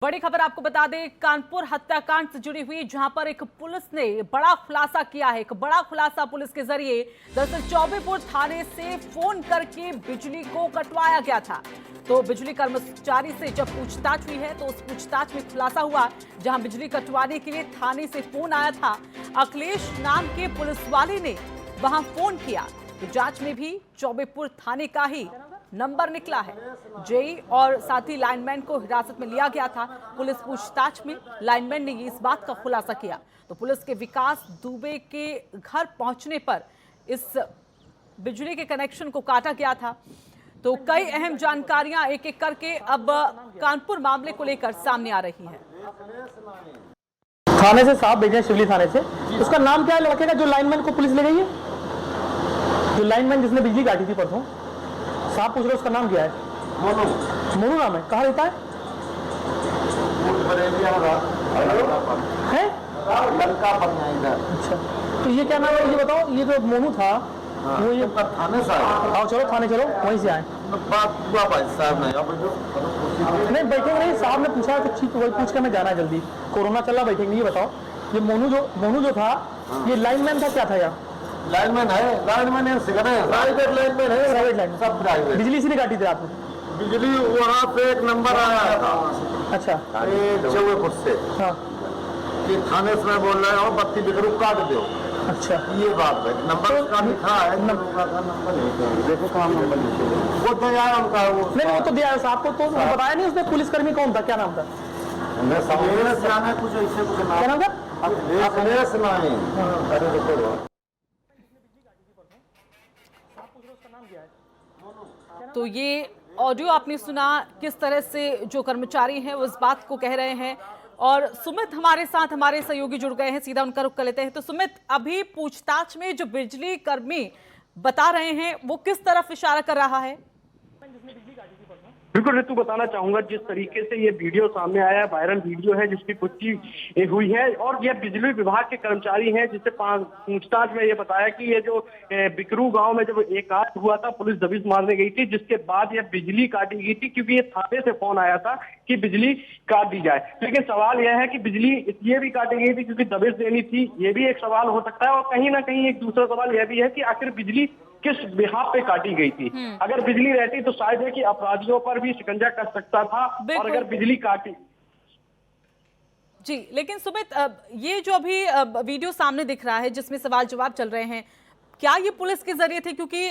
बड़ी खबर आपको बता दें, कानपुर हत्याकांड से जुड़ी हुई, जहां पर एक पुलिस ने बड़ा खुलासा किया है। एक बड़ा खुलासा पुलिस के जरिए दरअसल चौबेपुर थाने से फोन करके बिजली को कटवाया गया था। तो बिजली कर्मचारी से जब पूछताछ हुई है तो उस पूछताछ में खुलासा हुआ, जहां बिजली कटवाने के लिए थाने से फोन आया था। अखिलेश नाम के पुलिस वाले ने वहां फोन किया तो जांच में भी चौबेपुर थाने का ही नंबर निकला है। जेई और साथी लाइनमैन को हिरासत में लिया गया था। पुलिस पूछताछ में लाइनमैन ने इस बात का खुलासा किया तो पुलिस के विकास दुबे के घर पहुंचने पर इस बिजली के कनेक्शन को काटा गया था। तो कई अहम जानकारियां एक एक करके अब कानपुर मामले को लेकर सामने आ रही है। थाने से साहब भेजे शिवली थाने से, उसका नाम क्या है लड़के का जो लाइनमैन को पुलिस ले गई है? जो लाइनमैन जिसने बिजली काटी थी परसों, साहब पूछ रहे उसका नाम क्या है? मोनू नाम है। कहाँ रहता है? अच्छा, तो ये क्या नाम है ये बताओ। ये जो मोनू था वो ये थाने से आओ, चलो थाने चलो, वहीं से आए। बात हुआ भाई साहब नहीं बैठेंगे नहीं, साहब ने पूछा तो ठीक, वही पूछ के मैं जाना है जल्दी। कोरोना चल रहा, बैठेंगे। ये बताओ, ये मोनू जो था ये लाइनमैन था, क्या था यार? लाइनमैन है, लाइनमैन है, प्राइवेट लाइनमैन है, प्राइवेट लाइन सब प्राइवेट। बिजली से नहीं काटी थी रात में? बिजली वहाँ पे एक नंबर आया था। अच्छा, चौबेपुर से हाँ, कि थाने से मैं बोल रहा हूँ बत्ती बिकरू काट दो। अच्छा, ये बात है। नंबर उसका लिखा है, देखो कहाँ नंबर वो तो यार उनका नहीं वो तो दिया है साहब को। तो बताया नहीं उसने पुलिसकर्मी कौन था, क्या नाम था? मैं समझ जाना कुछ ऐसे कुछ क्या नाम था? अखिलेश नहीं। अरे देखो तो ये ऑडियो आपने सुना, किस तरह से जो कर्मचारी हैं वो इस बात को कह रहे हैं। और सुमित हमारे साथ, हमारे सहयोगी जुड़ गए हैं, सीधा उनका रुख कर लेते हैं। तो सुमित, अभी पूछताछ में जो बिजली कर्मी बता रहे हैं वो किस तरफ इशारा कर रहा है? बिल्कुल ऋतु, बताना चाहूंगा जिस तरीके से ये वीडियो सामने आया है, वायरल वीडियो है जिसकी पुष्टि हुई है, और ये बिजली विभाग के कर्मचारी हैं जिससे पूछताछ में ये बताया कि ये जो बिकरू गांव में जब एक कांड हुआ था, पुलिस दबिश मारने गई थी, जिसके बाद ये बिजली काटी गई थी क्योंकि ये थाने से फोन आया था कि बिजली काट दी जाए। लेकिन सवाल यह है कि बिजली इसलिए भी काटी गई थी क्योंकि दबिश देनी थी, ये भी एक सवाल हो सकता है। और कहीं ना कहीं एक दूसरा सवाल यह भी है कि आखिर बिजली किस बिहाफ पे काटी गई थी। अगर बिजली रहती तो शायद है कि अपराधियों पर भी शिकंजा कस सकता था, और अगर बिजली काटी जी। लेकिन सुमित, ये जो अभी वीडियो सामने दिख रहा है जिसमें सवाल जवाब चल रहे हैं, क्या ये पुलिस के जरिए थे? क्योंकि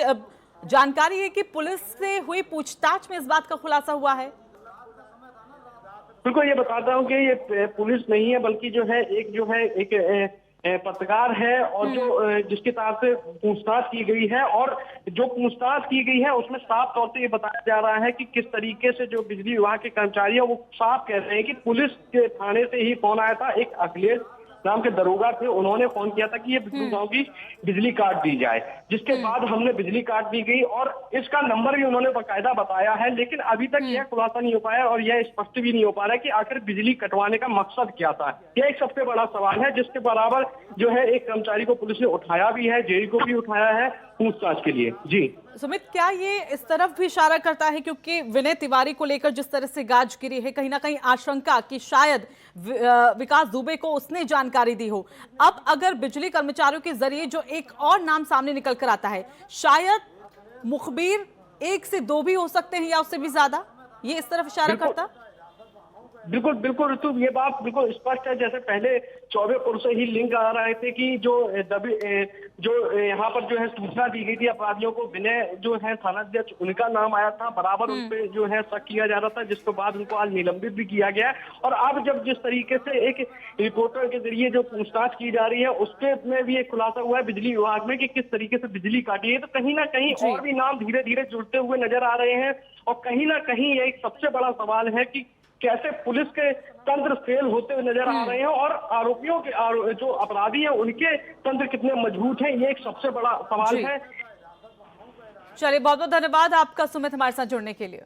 जानकारी है कि पुलिस से हुई पूछताछ में इस बात का खुलासा हुआ है। बिल्कुल, ये बताता हूँ कि ये पुलिस नहीं है, बल्कि जो है एक पत्रकार है, और जो जिसकी तरफ से पूछताछ की गई है, और जो पूछताछ की गई है उसमें साफ तौर से ये बताया जा रहा है कि किस तरीके से जो बिजली विभाग के कर्मचारी है वो साफ कह रहे हैं कि पुलिस के थाने से ही फोन आया था। एक अखिलेश नाम के दरोगा थे, उन्होंने फोन किया था कि ये बिजली गांव की बिजली काट दी जाए, जिसके बाद हमने बिजली काट दी गई, और इसका नंबर भी उन्होंने बाकायदा बताया है। लेकिन अभी तक यह खुलासा नहीं हो पाया और यह स्पष्ट भी नहीं हो पा रहा है कि आखिर बिजली कटवाने का मकसद क्या था। यह एक सबसे बड़ा सवाल है, जिसके बराबर जो है एक कर्मचारी को पुलिस ने उठाया भी है, जेई को भी उठाया है पूछताछ के लिए। जी सुमित, क्या ये इस तरफ भी इशारा करता है, क्योंकि विनय तिवारी को लेकर जिस तरह से गाज गिरी है, कहीं ना कहीं आशंका कि शायद विकास दुबे को उसने जानकारी दी हो। अब अगर बिजली कर्मचारियों के जरिए जो एक और नाम सामने निकल कर आता है, शायद मुखबिर 1 से 2 भी हो सकते हैं या उससे भी ज्यादा, ये इस तरफ इशारा करता? बिल्कुल बिल्कुल ऋतु, ये बात बिल्कुल स्पष्ट है। जैसे पहले चौबेपुर से ही लिंक आ रहे थे कि जो यहाँ पर जो है सूचना दी गई थी अपराधियों को, विनय जो है थानाध्यक्ष, उनका नाम आया था, बराबर उन पे जो है शक किया जा रहा था, जिसके बाद उनको आज निलंबित भी किया गया। और अब जब जिस तरीके से एक रिपोर्टर के जरिए जो पूछताछ की जा रही है उसके में भी एक खुलासा हुआ है बिजली विभाग में कि किस तरीके से बिजली काटी है, तो कहीं ना कहीं और भी नाम धीरे धीरे जुड़ते हुए नजर आ रहे हैं। और कहीं ना कहीं ये एक सबसे बड़ा सवाल है कि कैसे पुलिस के तंत्र फेल होते हुए नजर आ रहे हैं, और आरोपियों के जो अपराधी हैं उनके तंत्र कितने मजबूत हैं, ये एक सबसे बड़ा सवाल है। चलिए, बहुत बहुत धन्यवाद आपका सुमित हमारे साथ जुड़ने के लिए।